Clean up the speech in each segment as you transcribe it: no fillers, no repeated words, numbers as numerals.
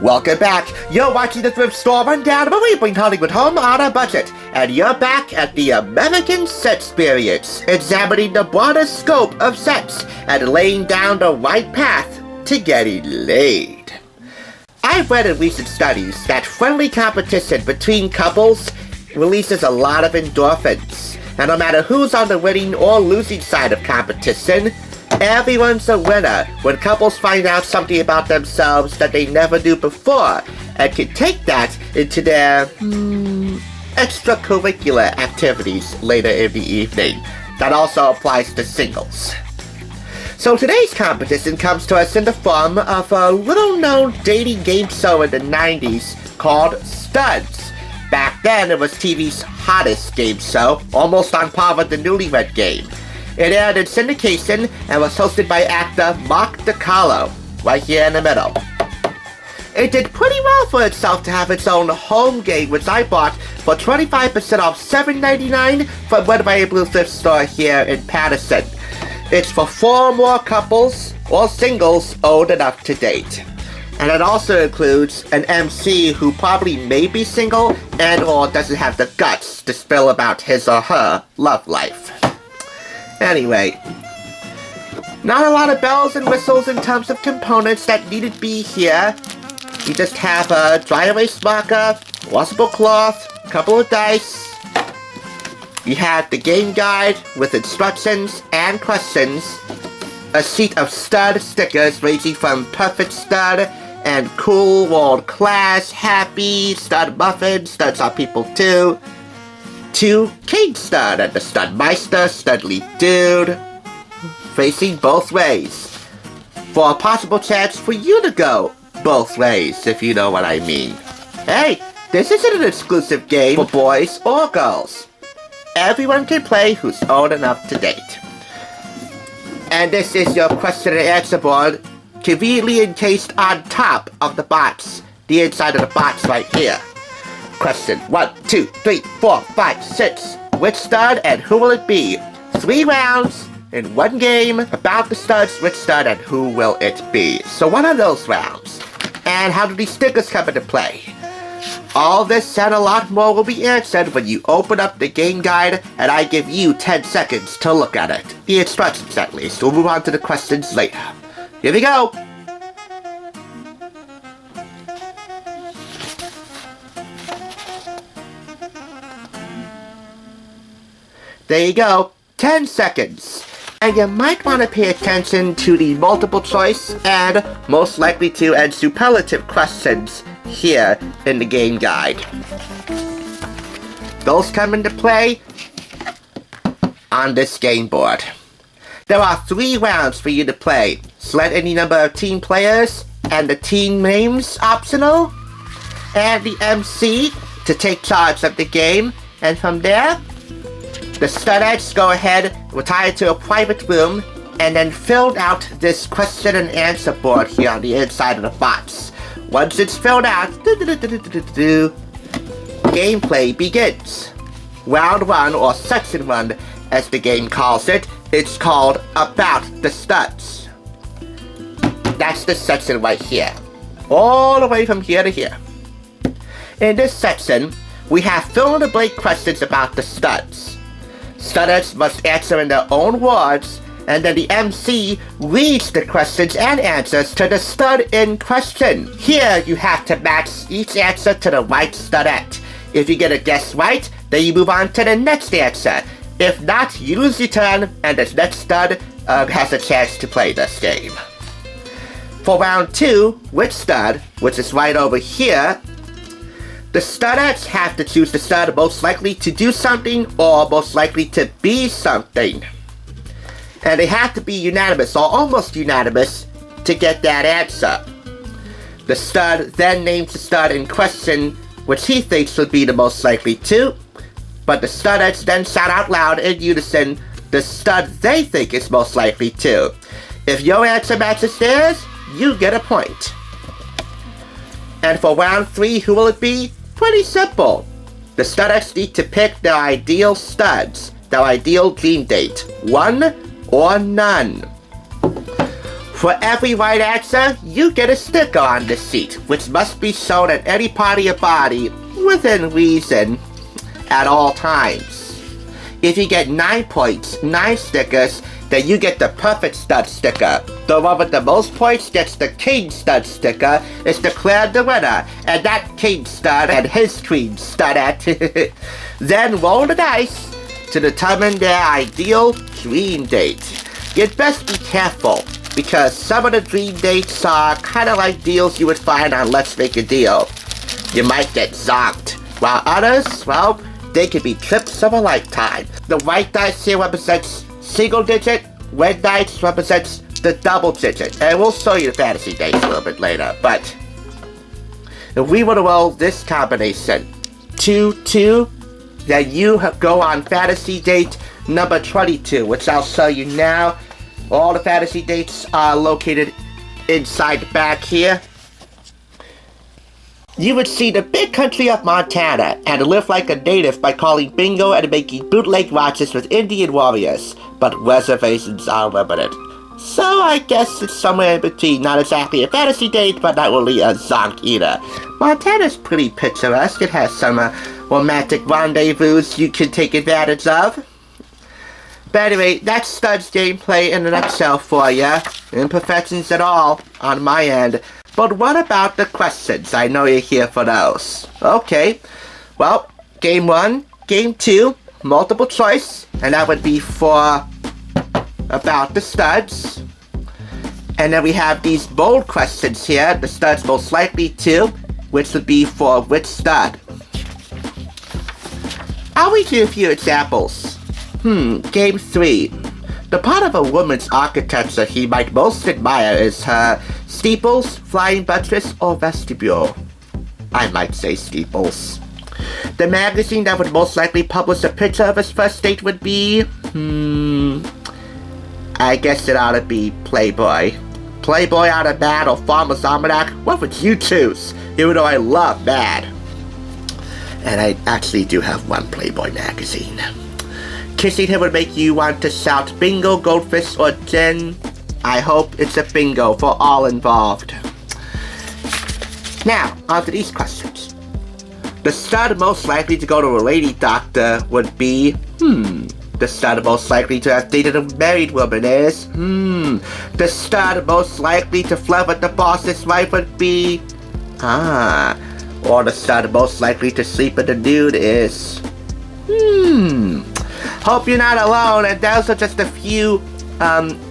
Welcome back. You're watching the Thrift Store Rundown, where we bring Hollywood home on a budget. And you're back at the American Set Experience, examining the broader scope of sets and laying down the right path to getting laid. I've read in recent studies that friendly competition between couples releases a lot of endorphins. And no matter who's on the winning or losing side of competition, everyone's a winner when couples find out something about themselves that they never knew before and can take that into their extracurricular activities later in the evening. That also applies to singles. So today's competition comes to us in the form of a little-known dating game show in the 90s called Studs. Back then, it was TV's hottest game show, almost on par with the Newlywed Game. It aired in syndication and was hosted by actor Mark DiCarlo, right here in the middle. It did pretty well for itself to have its own home game, which I bought for 25% off $7.99 from Red, White, and Blue Thrift Store here in Patterson. It's for 4 more couples or singles old enough to date. And it also includes an MC who probably may be single and or doesn't have the guts to spill about his or her love life. Anyway, not a lot of bells and whistles in terms of components that needed to be here. You just have a dry erase marker, washable cloth, a couple of dice. You have the game guide with instructions and questions, a sheet of stud stickers ranging from perfect stud and cool, world class, happy, stud muffin, studs are people too, to King Stud and the Studmeister, Studly Dude, facing both ways, for a possible chance for you to go both ways, if you know what I mean. Hey, this isn't an exclusive game for boys or girls. Everyone can play who's old enough to date. And this is your question and answer board, conveniently encased on top of the box, the inside of the box right here. Question 1, 2, 3, 4, 5, 6. Which stud and who will it be? 3 rounds in 1 game about the studs, which stud and who will it be? So what are those rounds? And how do these stickers come into play? All this and a lot more will be answered when you open up the game guide and I give you 10 seconds to look at it. The instructions at least. We'll move on to the questions later. Here we go! There you go, 10 seconds. And you might want to pay attention to the multiple choice and most likely to and superlative questions here in the game guide. Those come into play on this game board. There are 3 rounds for you to play. Select any number of team players and the team names optional, and the MC to take charge of the game, and from there, the studettes go ahead, retire to a private room, and then fill out this question and answer board here on the inside of the box. Once it's filled out, gameplay begins. Round 1, or section 1, as the game calls it, it's called About the Studs. That's the section right here. All the way from here to here. In this section, we have fill-in-the-blank questions about the studs. Studettes must answer in their own words, and then the MC reads the questions and answers to the stud in question. Here, you have to match each answer to the right studette. If you get a guess right, then you move on to the next answer. If not, you lose your turn, and the next stud has a chance to play this game. For round 2, which stud, which is right over here, the studettes have to choose the stud most likely to do something or most likely to be something. And they have to be unanimous or almost unanimous to get that answer. The stud then names the stud in question which he thinks would be the most likely to, but the studettes then shout out loud in unison the stud they think is most likely to. If your answer matches theirs, you get a point. And for round 3, who will it be? Pretty simple. The studettes need to pick their ideal studs, their ideal dream date. One or none. For every right answer, you get a sticker on the seat, which must be shown at any part of your body, within reason, at all times. If you get 9 points, 9 stickers, then you get the perfect stud sticker. The one with the most points gets the king stud sticker, is declared the winner, and that king stud and his queen studette then roll the dice to determine their ideal dream date. You'd best be careful, because some of the dream dates are kinda like deals you would find on Let's Make a Deal. You might get zonked, while others, well, they could be trips of a lifetime. The white dice here represents single digit, red dice represents the double digit, and we'll show you the fantasy dates a little bit later, but if we were to roll this combination, 2-2, then you go on fantasy date number 22, which I'll show you now. All the fantasy dates are located inside the back here. You would see the big country of Montana and live like a native by calling bingo and making bootleg watches with Indian warriors, but reservations are limited. So I guess it's somewhere in between, not exactly a fantasy date, but not really a zonk either. Montana's pretty picturesque. It has some romantic rendezvous you can take advantage of. But anyway, that's Stud's gameplay in a nutshell for you. Imperfections at all on my end. But what about the questions? I know you're here for those. Okay, well, game 1, game 2, multiple choice, and that would be for about the studs. And then we have these bold questions here, the studs most likely to, which would be for which stud. I'll read you a few examples. Game 3. The part of a woman's architecture he might most admire is her steeples, flying buttress, or vestibule. I might say steeples. The magazine that would most likely publish a picture of his first date would be... I guess it ought to be Playboy. Playboy out of Mad or Farmer's Almanac? What would you choose? Even though I love Mad. And I actually do have one Playboy magazine. Kissing him would make you want to shout bingo, goldfish, or gin. I hope it's a bingo for all involved. Now, on to these questions. The stud most likely to go to a lady doctor would be, The stud most likely to have dated a married woman is, The stud most likely to flirt with the boss's wife would be, Or the stud most likely to sleep in the nude is, Hope you're not alone, and those are just a few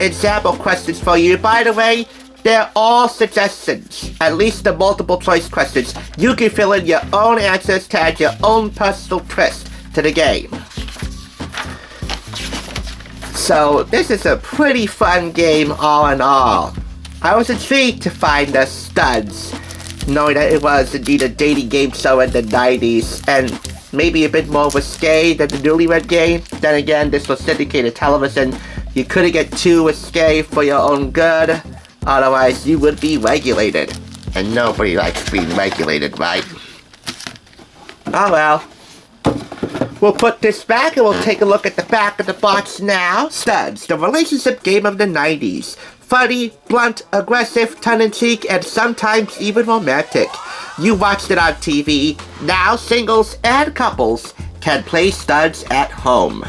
example questions for you. By the way, they're all suggestions, at least the multiple choice questions. You can fill in your own answers to add your own personal twist to the game. So this is a pretty fun game all in all. I was intrigued to find the studs, knowing that it was indeed a dating game show in the 90s, and maybe a bit more risque than the Newlywed Game. Then again, this was syndicated television. You couldn't get too risque for your own good, otherwise you would be regulated. And nobody likes being regulated, right? Oh well. We'll put this back and we'll take a look at the back of the box now. Studs, the relationship game of the 90s. Funny, blunt, aggressive, tongue-in-cheek, and sometimes even romantic. You watched it on TV. Now singles and couples can play studs at home.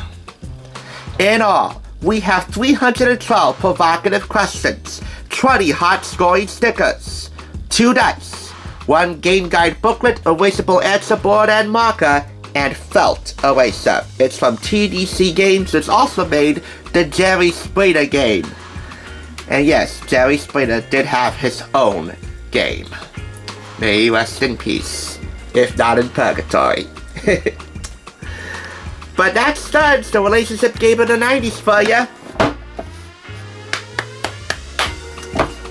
In all, we have 312 provocative questions, 20 hot scoring stickers, 2 dice, 1 game guide booklet, erasable answer board and marker, and felt eraser. It's from TDC Games, which also made the Jerry Springer game. And yes, Jerry Springer did have his own game. May he rest in peace, if not in purgatory. But that's Studs, the relationship game of the 90s for ya.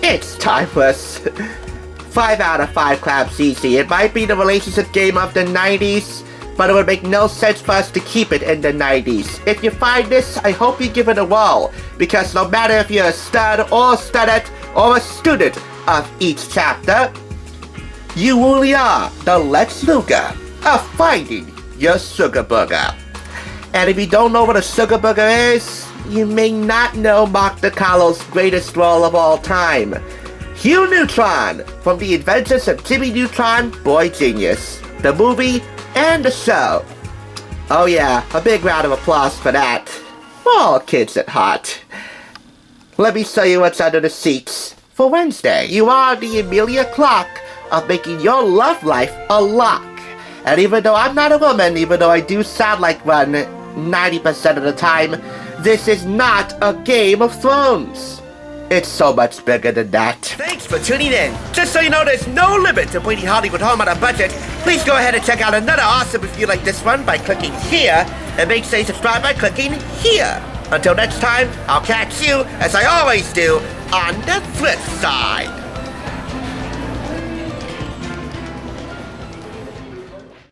It's time for us. 5 out of 5 claps easy. It might be the relationship game of the 90s, but it would make no sense for us to keep it in the 90s. If you find this, I hope you give it a whirl, because no matter if you're a stud or a studette or a student of each chapter, you really are the Lex Luger of finding your sugar booger. And if you don't know what a sugar booger is, you may not know Mark DiCarlo's greatest role of all time, Hugh Neutron, from The Adventures of Jimmy Neutron, Boy Genius, the movie and the show. Oh yeah, a big round of applause for that. We're all kids at heart. Let me show you what's under the seats. For Wednesday, you are the Amelia Clark of making your love life a lock. And even though I'm not a woman, even though I do sound like one 90% of the time, this is not a Game of Thrones. It's so much bigger than that. Thanks for tuning in. Just so you know, there's no limit to bringing Hollywood home on a budget. Please go ahead and check out another awesome review like this one by clicking here, and make sure you subscribe by clicking here. Until next time, I'll catch you, as I always do, on the Thrift side.